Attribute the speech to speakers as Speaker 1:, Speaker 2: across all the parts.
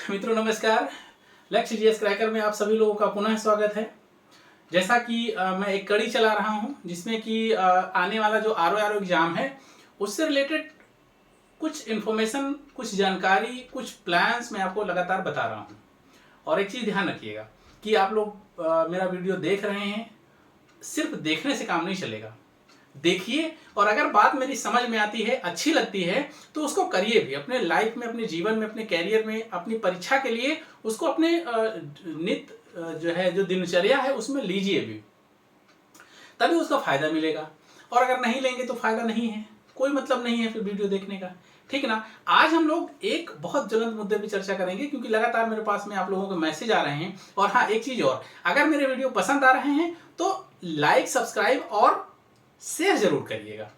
Speaker 1: मित्रों नमस्कार। लक्ष्य जीएस क्रैकर में आप सभी लोगों का पुनः स्वागत है। जैसा कि मैं एक कड़ी चला रहा हूं जिसमें कि आने वाला जो आरओ एग्जाम है उससे रिलेटेड कुछ इन्फॉर्मेशन, कुछ जानकारी, कुछ प्लान्स मैं आपको लगातार बता रहा हूं। और एक चीज़ ध्यान रखिएगा कि आप लोग मेरा वीडियो देख रहे हैं, सिर्फ देखने से काम नहीं चलेगा। देखिए और अगर बात मेरी समझ में आती है, अच्छी लगती है तो उसको करिए भी अपने लाइफ में, अपने जीवन में, अपने कैरियर में, अपनी परीक्षा के लिए उसको अपने नित्य जो दिनचर्या है उसमें लीजिए भी, तभी उसका फायदा मिलेगा। और अगर नहीं लेंगे तो फायदा नहीं है, कोई मतलब नहीं है फिर वीडियो देखने का, ठीक ना। आज हम लोग एक बहुत ज्वलंत मुद्दे पर चर्चा करेंगे क्योंकि लगातार मेरे पास में आप लोगों के मैसेज आ रहे हैं। और हाँ, एक चीज और, अगर मेरे वीडियो पसंद आ रहे हैं तो लाइक, सब्सक्राइब और शेयर जरूर करिएगा,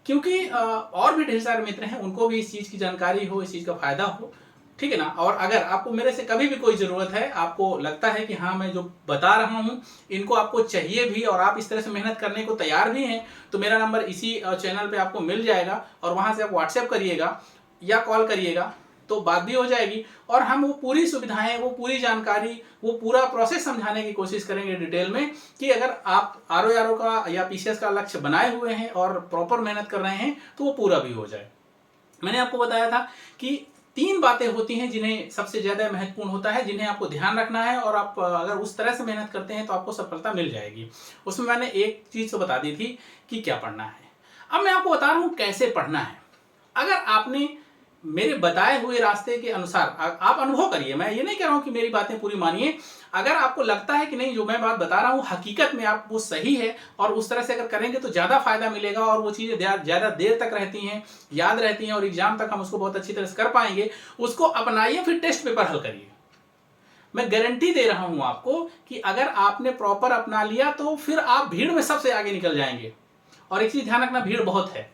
Speaker 1: क्योंकि और भी ढेर सारे मित्र हैं, उनको भी इस चीज़ की जानकारी हो, इस चीज़ का फायदा हो, ठीक है ना। और अगर आपको मेरे से कभी भी कोई ज़रूरत है, आपको लगता है कि हाँ मैं जो बता रहा हूँ इनको आपको चाहिए भी और आप इस तरह से मेहनत करने को तैयार भी हैं, तो मेरा नंबर इसी चैनल पे आपको मिल जाएगा और वहाँ से आप व्हाट्सएप करिएगा या कॉल करिएगा तो बात भी हो जाएगी। और हम वो पूरी सुविधाएं, वो पूरी जानकारी, वो पूरा प्रोसेस समझाने की कोशिश करेंगे डिटेल में कि अगर आप आरओ का या पीसीएस का लक्ष्य बनाए हुए हैं और प्रॉपर मेहनत कर रहे हैं तो वो पूरा भी हो जाए। मैंने आपको बताया था कि 3 बातें होती हैं जिन्हें सबसे ज़्यादा महत्वपूर्ण होता है, जिन्हें आपको ध्यान रखना है और आप अगर उस तरह से मेहनत करते हैं तो आपको सफलता मिल जाएगी। उसमें मैंने एक चीज़ तो बता दी थी कि क्या पढ़ना है। अब मैं आपको बता रहा हूँ कैसे पढ़ना है। अगर आपने मेरे बताए हुए रास्ते के अनुसार आप अनुभव करिए, मैं ये नहीं कह रहा हूं कि मेरी बातें पूरी मानिए। अगर आपको लगता है कि नहीं, जो मैं बात बता रहा हूं हकीकत में आप वो सही है और उस तरह से अगर करेंगे तो ज़्यादा फायदा मिलेगा और वो चीज़ें ज़्यादा देर तक रहती हैं, याद रहती हैं और एग्जाम तक हम उसको बहुत अच्छी तरह से कर पाएंगे, उसको अपनाइए, फिर टेस्ट पेपर हल करिए। मैं गारंटी दे रहा हूं आपको कि अगर आपने प्रॉपर अपना लिया तो फिर आप भीड़ में सबसे आगे निकल जाएंगे। और एक चीज़ ध्यान रखना, भीड़ बहुत है,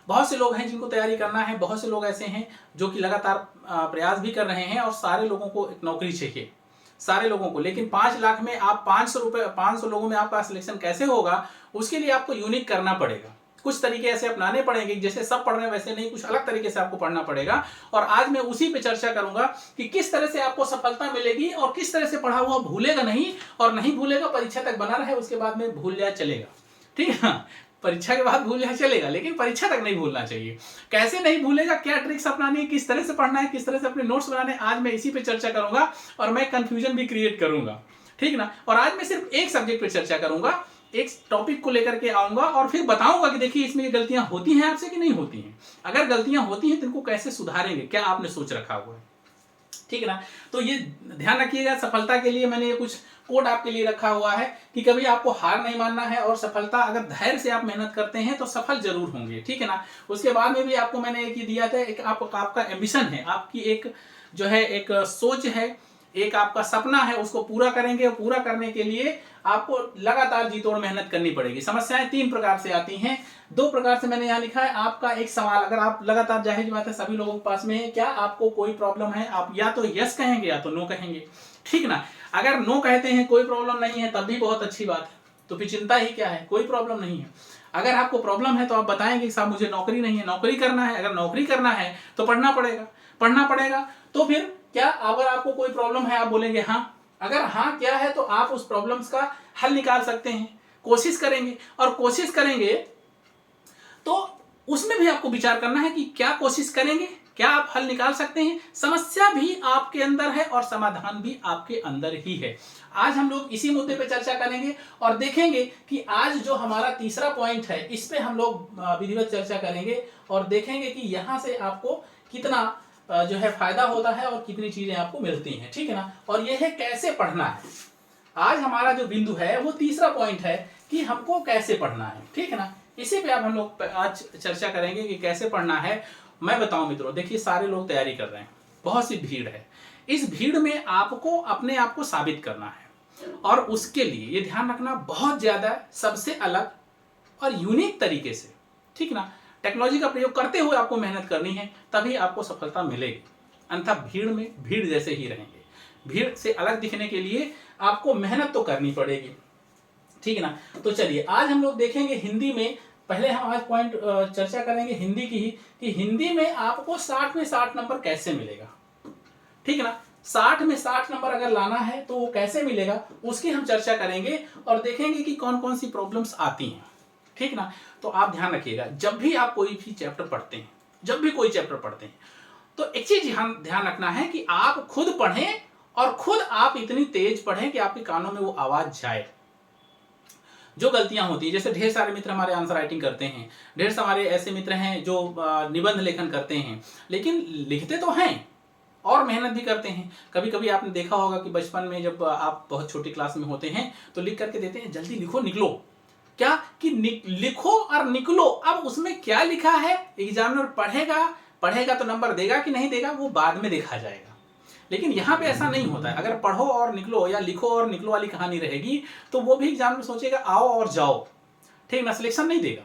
Speaker 1: बहुत से लोग हैं जिनको तैयारी करना है, बहुत से लोग ऐसे हैं जो कि लगातार प्रयास भी कर रहे हैं और सारे लोगों को एक नौकरी चाहिए, सारे लोगों को। लेकिन 5 लाख में आप 500 लोगों में आपका सिलेक्शन कैसे होगा, उसके लिए आपको यूनिक करना पड़ेगा। कुछ तरीके ऐसे अपनाने पड़ेंगे, जैसे सब पढ़ रहे हैं वैसे नहीं, कुछ अलग तरीके से आपको पढ़ना पड़ेगा। और आज मैं उसी पे चर्चा करूंगा कि किस तरह से आपको सफलता मिलेगी और किस तरह से पढ़ा हुआ भूलेगा नहीं, और नहीं भूलेगा, परीक्षा तक बना रहे, उसके बाद में भूल जाए चलेगा, ठीक है। परीक्षा के बाद भूल जाए चलेगा, लेकिन परीक्षा तक नहीं भूलना चाहिए। कैसे नहीं भूलेगा, क्या ट्रिक्स अपनानी है, किस तरह से पढ़ना है, किस तरह से अपने नोट्स बनाने हैं, आज मैं इसी पे चर्चा करूंगा और मैं कंफ्यूजन भी क्रिएट करूंगा, ठीक ना। और आज मैं सिर्फ एक सब्जेक्ट पे चर्चा करूंगा, एक टॉपिक को लेकर के आऊंगा और फिर बताऊंगा कि देखिए इसमें गलतियां होती हैं आपसे कि नहीं होती हैं। अगर गलतियां होती हैं तो इनको कैसे सुधारेंगे, क्या आपने सोच रखा हुआ है, ठीक है ना। तो ये ध्यान रखिएगा, सफलता के लिए मैंने ये कुछ कोड आपके लिए रखा हुआ है कि कभी आपको हार नहीं मानना है और सफलता, अगर धैर्य से आप मेहनत करते हैं तो सफल जरूर होंगे, ठीक है ना। उसके बाद में भी आपको मैंने एक ही दिया था, एक आपका एम्बिशन है, आपकी एक जो है एक सोच है, एक आपका सपना है, उसको पूरा करेंगे। और पूरा करने के लिए आपको लगातार जी तोड़ मेहनत करनी पड़ेगी। समस्याएं 3 प्रकार से आती हैं, 2 प्रकार से मैंने यहाँ लिखा है। आपका एक सवाल, अगर आप लगातार, जाहिर बात है सभी लोगों के पास में है, क्या आपको कोई प्रॉब्लम है, आप या तो यस कहेंगे या तो नो कहेंगे, ठीक ना। अगर नो कहते हैं कोई प्रॉब्लम नहीं है तब भी बहुत अच्छी बात है, तो फिर चिंता ही क्या है, कोई प्रॉब्लम नहीं है। अगर आपको प्रॉब्लम है तो आप बताएंगे कि साहब मुझे नौकरी नहीं है, नौकरी करना है। अगर नौकरी करना है तो पढ़ना पड़ेगा, पढ़ना पड़ेगा। तो फिर क्या, अगर आपको कोई प्रॉब्लम है आप बोलेंगे हाँ, अगर हाँ क्या है तो आप उस प्रॉब्लम्स का हल निकाल सकते हैं, कोशिश करेंगे। और कोशिश करेंगे तो उसमें भी आपको विचार करना है कि क्या कोशिश करेंगे, क्या आप हल निकाल सकते हैं। समस्या भी आपके अंदर है और समाधान भी आपके अंदर ही है। आज हम लोग इसी मुद्दे पे चर्चा करेंगे और देखेंगे कि आज जो हमारा तीसरा पॉइंट है इस पे हम लोग विधिवत चर्चा करेंगे और देखेंगे कि यहां से आपको कितना जो है फायदा होता है और कितनी चीजें आपको मिलती हैं, ठीक है ना। और यह है कैसे पढ़ना है। आज हमारा जो बिंदु है वो तीसरा पॉइंट है कि हमको कैसे पढ़ना है, ठीक है ना। इसी पे अब हम लोग आज चर्चा करेंगे कि कैसे पढ़ना है। मैं बताऊं मित्रों, देखिए सारे लोग तैयारी कर रहे हैं, बहुत सी भीड़ है। इस भीड़ में आपको अपने आप को साबित करना है और उसके लिए ये ध्यान रखना, बहुत ज्यादा सबसे अलग और यूनिक तरीके से, ठीक ना, टेक्नोलॉजी का प्रयोग करते हुए आपको मेहनत करनी है, तभी आपको सफलता मिलेगी। अन्यथा भीड़ में भीड़ जैसे ही रहेंगे। भीड़ से अलग दिखने के लिए आपको मेहनत तो करनी पड़ेगी, ठीक है ना। तो चलिए आज हम लोग देखेंगे हिंदी में, पहले हम आज पॉइंट चर्चा करेंगे हिंदी की ही, कि हिंदी में आपको 60 में 60 नंबर कैसे मिलेगा, ठीक है ना। 60 में 60 नंबर अगर लाना है तो वो कैसे मिलेगा, उसकी हम चर्चा करेंगे और देखेंगे कि कौन कौन सी प्रॉब्लम्स आती हैं, ठीक ना। तो आप ध्यान रखिएगा, जब भी आप कोई भी चैप्टर पढ़ते हैं, जब भी कोई चैप्टर पढ़ते हैं, तो एक चीज ध्यान रखना है कि आप खुद पढ़ें और खुद आप इतनी तेज पढ़ें कि आपके कानों में वो आवाज जाए। जो गलतियां होती है, जैसे ढेर सारे मित्र हमारे आंसर राइटिंग करते हैं, ढेर सारे ऐसे मित्र हैं जो निबंध लेखन करते हैं, लेकिन लिखते तो हैं और मेहनत भी करते हैं। कभी कभी आपने देखा होगा कि बचपन में जब आप बहुत छोटी क्लास में होते हैं तो लिख करके देते हैं, जल्दी लिखो निकलो, क्या कि लिखो और निकलो। अब उसमें क्या लिखा है, एग्जामिनर पढ़ेगा तो नंबर देगा कि नहीं देगा वो बाद में देखा जाएगा। लेकिन यहाँ पे ऐसा नहीं होता है। अगर पढ़ो और निकलो या लिखो और निकलो वाली कहानी रहेगी तो वो भी एग्जामिनर सोचेगा आओ और जाओ, ठीक ना, सिलेक्शन नहीं देगा।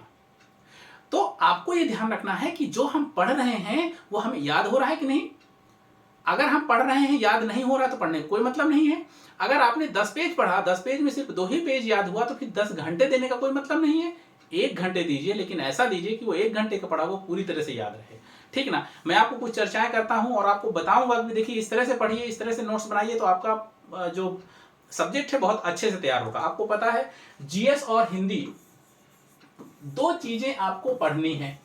Speaker 1: तो आपको ये ध्यान रखना है कि जो हम पढ़ रहे हैं वो हमें याद हो रहा है कि नहीं। अगर हम पढ़ रहे हैं याद नहीं हो रहा तो पढ़ने का कोई मतलब नहीं है। अगर आपने 10 पेज पढ़ा, 10 पेज में सिर्फ 2 ही पेज याद हुआ तो फिर 10 घंटे देने का कोई मतलब नहीं है। 1 घंटे दीजिए, लेकिन ऐसा दीजिए कि वो 1 घंटे का पढ़ा वो पूरी तरह से याद रहे, ठीक ना। मैं आपको कुछ चर्चाएं करता हूं और आपको बताऊंगा कि देखिए इस तरह से पढ़िए, इस तरह से नोट्स बनाइए तो आपका जो सब्जेक्ट है बहुत अच्छे से तैयार होगा। आपको पता है जीएस और हिंदी 2 चीजें आपको पढ़नी है,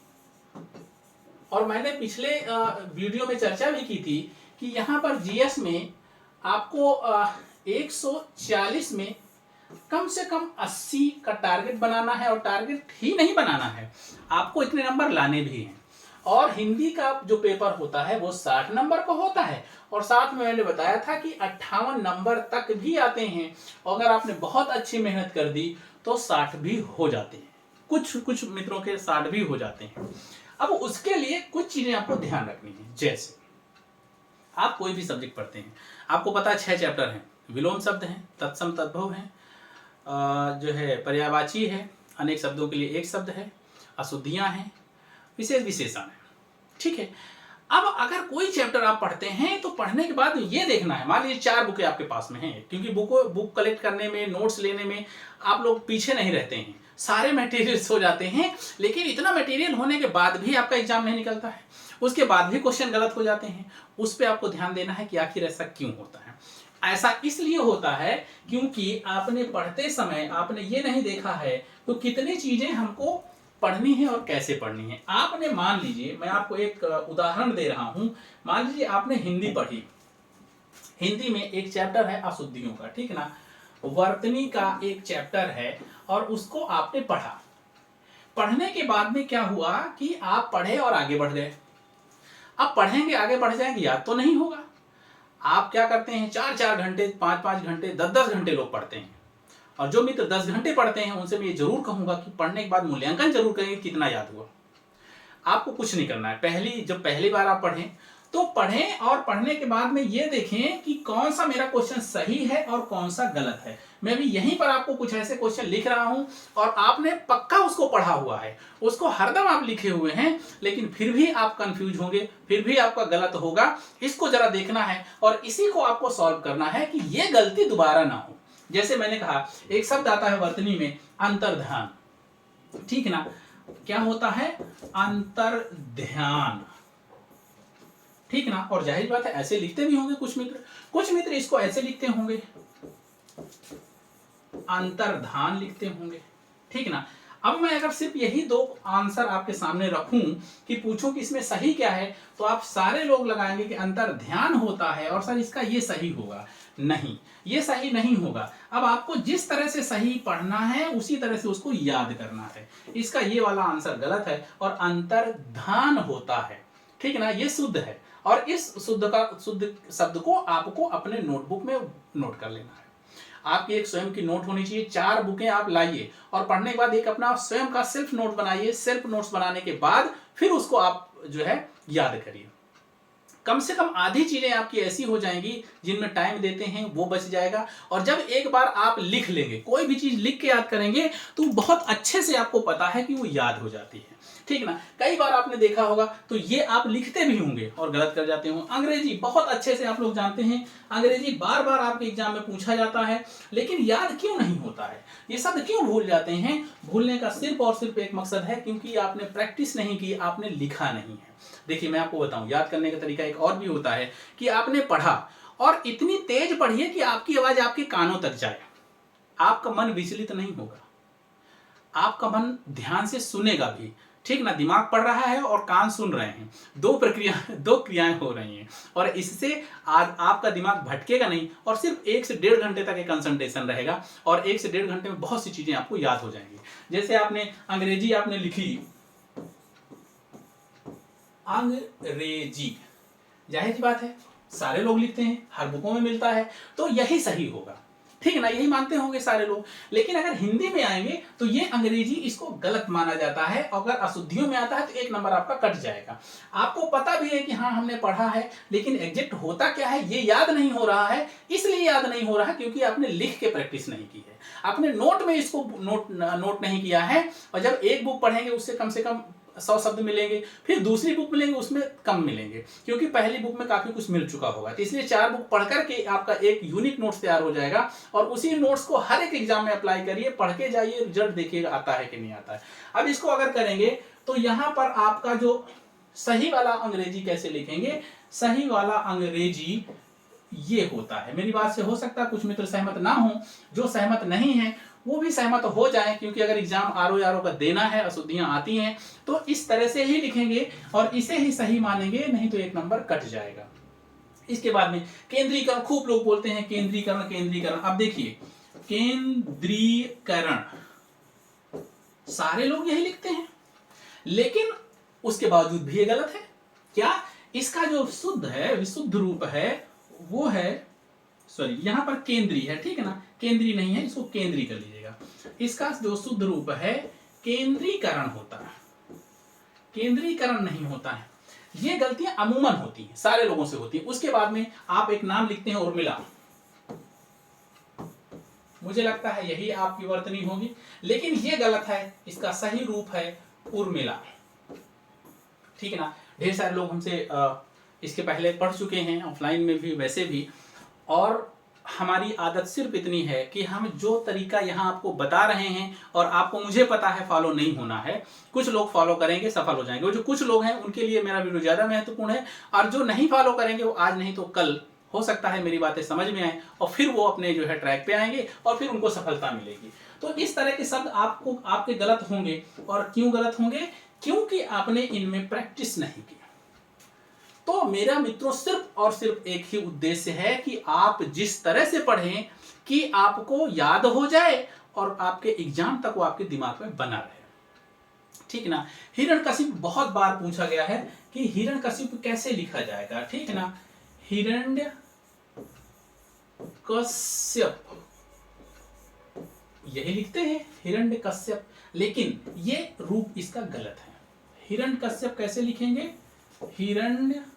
Speaker 1: और मैंने पिछले वीडियो में चर्चा भी की थी कि यहाँ पर जीएस में आपको 140 में कम से कम 80 का टारगेट बनाना है, और टारगेट ही नहीं बनाना है, आपको इतने नंबर लाने भी हैं। और हिंदी का जो पेपर होता है वो 60 नंबर का होता है, और साथ में मैंने बताया था कि 58 नंबर तक भी आते हैं, और अगर आपने बहुत अच्छी मेहनत कर दी तो 60 भी हो जाते हैं, कुछ मित्रों के 60 भी हो जाते हैं। अब उसके लिए कुछ चीजें आपको ध्यान रखनी है। जैसे आप कोई भी सब्जेक्ट पढ़ते हैं, आपको पता है 6 चैप्टर हैं, विलोम शब्द हैं, तत्सम तद्भव हैं, जो है पर्यायवाची है, अनेक शब्दों के लिए एक शब्द है, अशुद्धियां हैं, विशेष विशेषण है, ठीक है। अब अगर कोई चैप्टर आप पढ़ते हैं तो पढ़ने के बाद ये देखना है, मान लीजिए 4 बुकें आपके पास में हैं, क्योंकि बुक कलेक्ट करने में, नोट्स लेने में आप लोग पीछे नहीं रहते हैं, सारे मटेरियल्स हो जाते हैं, लेकिन इतना मटेरियल होने के बाद भी आपका एग्जाम नहीं निकलता है, उसके बाद भी क्वेश्चन गलत हो जाते हैं। उस पर आपको ध्यान देना है कि आखिर ऐसा क्यों होता है। ऐसा इसलिए होता है क्योंकि आपने पढ़ते समय आपने ये नहीं देखा है तो कितनी चीजें हमको पढ़नी है और कैसे पढ़नी है। आपने मान लीजिए, मैं आपको एक उदाहरण दे रहा हूं, मान लीजिए आपने हिंदी पढ़ी, हिंदी में एक चैप्टर है अशुद्धियों का, ठीक ना, वर्तनी का एक चैप्टर है, और उसको आपने पढ़ा। पढ़ने के बाद में क्या हुआ कि आप पढ़े और आगे बढ़ गए। अब पढ़ेंगे आगे बढ़ जाएंगे, याद तो नहीं होगा। आप क्या करते हैं, 4-4 घंटे, 5-5 घंटे, 10-10 घंटे लोग पढ़ते हैं, और जो मित्र 10 घंटे पढ़ते हैं उनसे मैं ये जरूर कहूंगा कि पढ़ने के बाद मूल्यांकन जरूर करेंगे कितना याद हुआ। आपको कुछ नहीं करना है, जब पहली बार आप पढ़ें तो पढ़ें, और पढ़ने के बाद में ये देखें कि कौन सा मेरा क्वेश्चन सही है और कौन सा गलत है। मैं भी यहीं पर आपको कुछ ऐसे क्वेश्चन लिख रहा हूं और आपने पक्का उसको पढ़ा हुआ है, उसको हरदम आप लिखे हुए हैं, लेकिन फिर भी आप कंफ्यूज होंगे, फिर भी आपका गलत होगा। इसको जरा देखना है और इसी को आपको सॉल्व करना है कि ये गलती दोबारा ना हो। जैसे मैंने कहा, एक शब्द आता है वर्तनी में, अंतर्ध्यान, ठीक ना। क्या होता है, अंतर्ध्यान, ठीक ना। और जाहिर बात है ऐसे लिखते भी होंगे कुछ मित्र इसको ऐसे लिखते होंगे, अंतर्धान लिखते होंगे, ठीक ना। अब मैं अगर सिर्फ यही 2 आंसर आपके सामने रखूं कि पूछूं कि इसमें सही क्या है, तो आप सारे लोग लगाएंगे कि अंतर्ध्यान होता है और सर इसका ये सही होगा। नहीं, ये सही नहीं होगा। अब आपको जिस तरह से सही पढ़ना है उसी तरह से उसको याद करना है। इसका ये वाला आंसर गलत है और अंतर्धान होता है, ठीक ना, ये शुद्ध है। और इस शुद्ध शब्द को आपको अपने नोटबुक में नोट कर लेना है। आपकी एक स्वयं की नोट होनी चाहिए, 4 बुकें आप लाइए और पढ़ने के बाद एक अपना स्वयं का सेल्फ नोट बनाइए। सेल्फ नोट्स बनाने के बाद फिर उसको आप जो है याद करिए। कम से कम आधी चीजें आपकी ऐसी हो जाएंगी जिनमें टाइम देते हैं वो बच जाएगा। और जब एक बार आप लिख लेंगे, कोई भी चीज लिख के याद करेंगे तो बहुत अच्छे से आपको पता है कि वो याद हो जाती है, ठीक ना। कई बार आपने देखा होगा तो ये आप लिखते भी होंगे और गलत कर जाते होंगे। अंग्रेजी बहुत अच्छे से आप लोग जानते हैं, अंग्रेजी बार बार आपके एग्जाम में पूछा जाता है, लेकिन याद क्यों नहीं होता है, ये शब्द क्यों भूल जाते हैं। भूलने का सिर्फ और सिर्फ एक मकसद है, क्योंकि आपने प्रैक्टिस नहीं की, आपने लिखा नहीं है। देखिए मैं आपको बताऊं, याद करने का तरीका एक और भी होता है कि आपने पढ़ा और इतनी तेज पढ़िए कि आपकी आवाज आपके कानों तक जाए। आपका मन विचलित नहीं होगा, आपका मन ध्यान से सुनेगा भी, ठीक ना। दिमाग पढ़ रहा है और कान सुन रहे हैं, दो क्रियाएं हो रही हैं, और इससे आज आपका दिमाग भटकेगा नहीं और सिर्फ 1 से 1.5 घंटे तक कंसंट्रेशन रहेगा, और 1 से 1.5 घंटे में बहुत सी चीजें आपको याद हो जाएंगी। जैसे आपने अंग्रेजी आपने लिखी, अंग्रेजी, जाहिर सी बात है सारे लोग लिखते हैं, हर बुकों में मिलता है, तो यही सही होगा, ठीक है ना, यही मानते होंगे सारे लोग। लेकिन अगर हिंदी में आएंगे तो ये अंग्रेजी इसको गलत माना जाता है, अगर अशुद्धियों में आता है तो 1 नंबर आपका कट जाएगा। आपको पता भी है कि हाँ हमने पढ़ा है, लेकिन एग्जैक्ट होता क्या है ये याद नहीं हो रहा है। इसलिए याद नहीं हो रहा क्योंकि आपने लिख के प्रैक्टिस नहीं की है, आपने नोट में इसको नोट नहीं किया है। और जब एक बुक पढ़ेंगे उससे कम से कम 100 शब्द मिलेंगे, फिर दूसरी बुक मिलेंगे उसमें कम मिलेंगे, क्योंकि पहली बुक में काफी कुछ मिल चुका होगा। तो इसलिए 4 बुक पढ़ करके आपका एक यूनिक नोट्स तैयार हो जाएगा, और उसी नोट्स को हर एक एग्जाम में अप्लाई करिए, पढ़ के जाइए, रिजल्ट देखिएगा आता है कि नहीं आता है। अब इसको अगर करेंगे तो यहां पर आपका जो सही वाला अंग्रेजी कैसे लिखेंगे, सही वाला अंग्रेजी ये होता है। मेरी बात से हो सकता है कुछ मित्र सहमत ना हो, जो सहमत नहीं है वो भी सहमत हो जाए, क्योंकि अगर एग्जाम आरओ का देना है, अशुद्धियां आती हैं, तो इस तरह से ही लिखेंगे और इसे ही सही मानेंगे, नहीं तो 1 नंबर कट जाएगा। इसके बाद में केंद्रीकरण, खूब लोग बोलते हैं केंद्रीकरण केंद्रीकरण। अब देखिए केंद्रीकरण सारे लोग यही लिखते हैं, लेकिन उसके बावजूद भी ये गलत है। क्या? इसका जो शुद्ध है, विशुद्ध रूप है वो है, सॉरी यहां पर केंद्री है, ठीक है ना, केंद्री नहीं है, इसको केंद्री कर लीजिएगा। इसका जो शुद्ध रूप है केंद्रीकरण होता है, केंद्रीकरण नहीं होता है। ये गलतियां अमूमन होती हैं, सारे लोगों से होती हैं। उसके बाद में आप एक नाम लिखते हैं उर्मिला, मुझे लगता है यही आपकी वर्तनी होगी, लेकिन ये गलत है, इसका सही रूप है उर्मिला, ठीक है ना। ढेर सारे लोग हमसे इसके पहले पढ़ चुके हैं, ऑफलाइन में भी वैसे भी, और हमारी आदत सिर्फ इतनी है कि हम जो तरीका यहाँ आपको बता रहे हैं और आपको मुझे पता है फॉलो नहीं होना है, कुछ लोग फॉलो करेंगे सफल हो जाएंगे, और जो कुछ लोग हैं उनके लिए मेरा वीडियो ज़्यादा महत्वपूर्ण है, और जो नहीं फॉलो करेंगे वो आज नहीं तो कल हो सकता है मेरी बातें समझ में आए और फिर वो अपने जो है ट्रैक पे आएंगे और फिर उनको सफलता मिलेगी। तो इस तरह के शब्द आपको आपके गलत होंगे, और क्यों गलत होंगे? क्योंकि आपने इनमें प्रैक्टिस नहीं की। तो मेरा मित्रों सिर्फ और सिर्फ एक ही उद्देश्य है कि आप जिस तरह से पढ़ें कि आपको याद हो जाए और आपके एग्जाम तक वो आपके दिमाग में बना रहे, ठीक है ना। हिरण्यकशिप बहुत बार पूछा गया है कि हिरण्यकशिप कैसे लिखा जाएगा, ठीक है ना। हिरण्यकश्यप, यही लिखते हैं हिरण्यकश्यप, लेकिन ये रूप इसका गलत है। हिरण्यकश्यप कैसे लिखेंगे? हिरण्यकशिपु।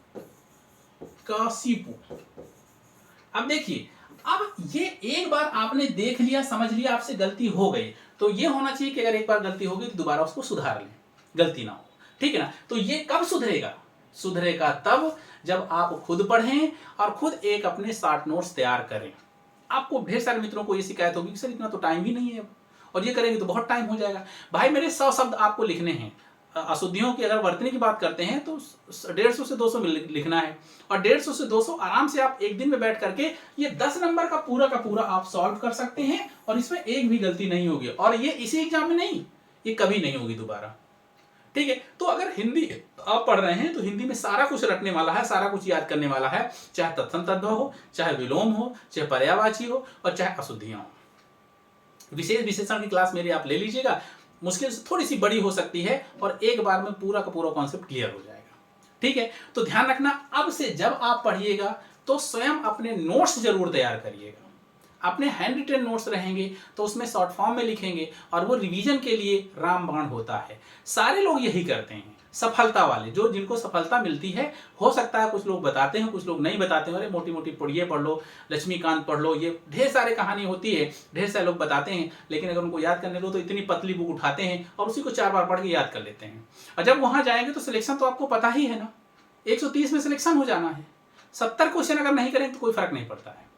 Speaker 1: अब देखिए, अब ये एक बार आपने देख लिया, समझ लिया, आपसे गलती हो गई, तो ये होना चाहिए कि अगर एक बार गलती होगी तो दोबारा उसको सुधार लें, गलती ना हो, ठीक है ना। तो ये कब सुधरेगा? सुधरेगा तब जब आप खुद पढ़ें और खुद एक अपने शॉर्ट नोट्स तैयार करें। आपको ढेर सारे मित्रों को ये शिकायत होगी कि सर इतना तो टाइम ही नहीं है, और ये करेंगे तो बहुत टाइम हो जाएगा। भाई मेरे 100 शब्द आपको लिखने हैं। अशुद्धियों की अगर वर्तनी की बात करते हैं तो 150 से 200 लिखना है, और 150 से 200 आराम से आप एक दिन में बैठ करके ये 10 नंबर का पूरा आप सॉल्व कर सकते हैं, और इसमें एक भी गलती नहीं होगी, और ये इसी एग्जाम में नहीं, ये कभी नहीं होगी दोबारा, ठीक है। तो अगर हिंदी आप पढ़ रहे हैं तो हिंदी में सारा कुछ रटने वाला है, सारा कुछ याद करने वाला है, चाहे तत्सम तद्भव हो, चाहे विलोम हो, चाहे पर्यायवाची हो, और चाहे अशुद्धियां हो। विशेष विशेषण की क्लास मेरी आप ले लीजिएगा, मुश्किल से थोड़ी सी बड़ी हो सकती है, और एक बार में पूरा का पूरा कॉन्सेप्ट क्लियर हो जाएगा, ठीक है। तो ध्यान रखना, अब से जब आप पढ़िएगा तो स्वयं अपने नोट्स जरूर तैयार करिएगा। अपने हैंड रिटन नोट्स रहेंगे तो उसमें शॉर्ट फॉर्म में लिखेंगे, और वो रिवीजन के लिए रामबाण होता है। सारे लोग यही करते हैं, सफलता वाले, जो जिनको सफलता मिलती है। हो सकता है कुछ लोग बताते हैं, कुछ लोग नहीं बताते हैं, अरे मोटी मोटी पढ़िए, पढ़ लो, लक्ष्मीकांत पढ़ लो, ये ढेर सारे कहानी होती है, ढेर सारे लोग बताते हैं, लेकिन अगर उनको याद करने दो तो इतनी पतली बुक उठाते हैं और उसी को 4 बार पढ़ के याद कर लेते हैं। और जब वहां जाएंगे तो सिलेक्शन तो आपको पता ही है ना, 130 में सिलेक्शन हो जाना है, 70 क्वेश्चन अगर नहीं करें तो कोई फर्क नहीं पड़ता है,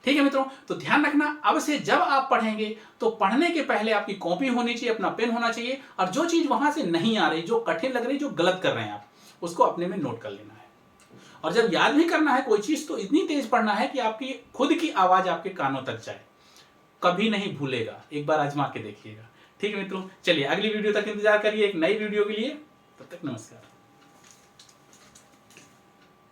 Speaker 1: ठीक है मित्रों। तो ध्यान रखना, अब से जब आप पढ़ेंगे तो पढ़ने के पहले आपकी कॉपी होनी चाहिए, अपना पेन होना चाहिए, और जो चीज वहां से नहीं आ रही, जो कठिन लग रही, जो गलत कर रहे हैं आप, उसको अपने में नोट कर लेना है। और जब याद भी करना है कोई चीज़ तो इतनी तेज पढ़ना है कि आपकी खुद की आवाज़ आपके कानों तक जाए, कभी नहीं भूलेगा। एक बार आजमा के देखिएगा। ठीक है मित्रों, चलिए अगली वीडियो तक इंतजार करिए एक नई वीडियो के लिए। तब तक नमस्कार।